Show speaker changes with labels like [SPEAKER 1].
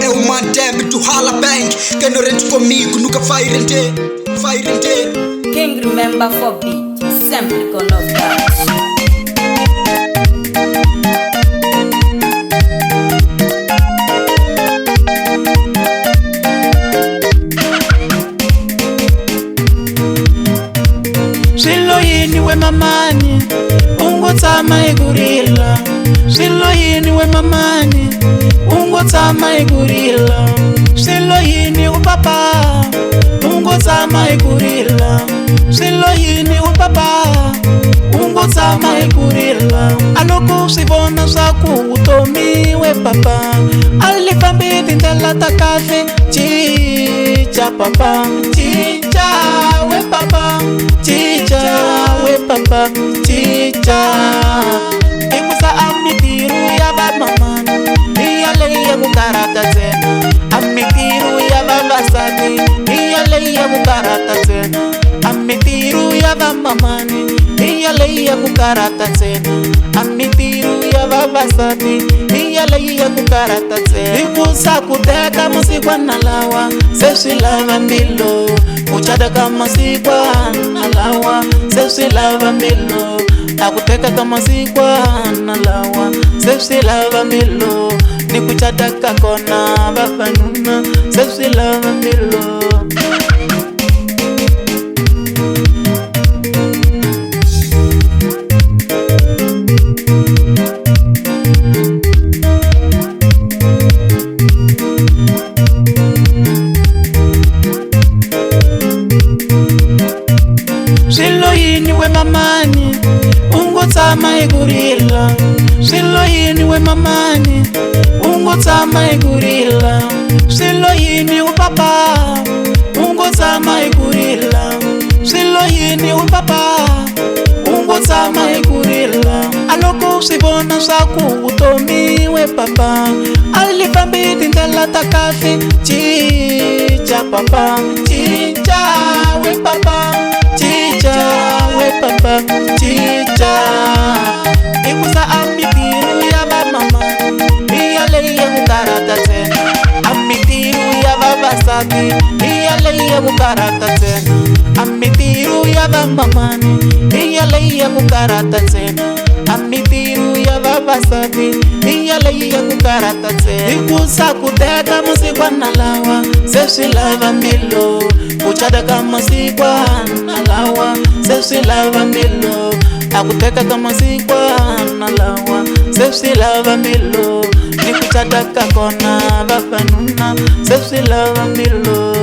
[SPEAKER 1] MR-DEMBE to Hala Bank. Can rent comigo, nunca vai render.
[SPEAKER 2] Quem remember for beat, sempre com novidades.
[SPEAKER 3] SWIYOYINE-MAMA, ungotama igurila. SWIYOYINE-MAMA, ungotama igurila. SWIYOYINE-UPAPA, ungotama igurila. SWIYOYINE-UPAPA, ungotama igurila. Aloko sibona zaku utomiwe papa. Alifambi tindela takave. Chicha papa, chicha we papa, chicha we papa, chicha. Imusa amitiru ya baba mama, iyale ya bukarata tena. Amitiru ya baba sadi, iyale ya bukarata tena. Amitiru ya baba mama, iyale ya bukarata tena. Amitiru ya baba sadi, iyale ya bukarata tena. Ikusa kuteka musikwa nalawa, sesi lava mbilo. Kuchada kama sikwa nalawa, sesi lava mbilo. Akuteka kama sikwa nalawa, sesi lava mbilo. Ni kuchada kakona baba nuna, sesi lava mbilo. SWIYOYINE-MAMA, ungotama igurila. SWIYOYINE-MAMA, ungotama igurila. SWIYOYINE-UPAPA, ungotama igurila. SWIYOYINE-UPAPA, ungotama igurila. Aloko sibona zaku utomiwe papa. Alifambi tindela takave. Chicha papa, chicha we papa, chicha we papa, chicha. Ikusa amitiru ya baba mama, iyale ya bukarata tena. Amitiru ya baba sadi, iyale ya bukarata tena. Amitiru ya baba mama, iyale ya bukarata tena. Amitiru ya baba sadi, iyale ya bukarata tena. Ikusa kuteka musikwa nalawa, sesi lava mbilo. Kuchada kama sikwa nalawa, sesi lava mbilo. Akuteka kama sikwa nalawa, sesi lava mbilo. Ni kuchada kakona baba nuna, sesi lava mbilo.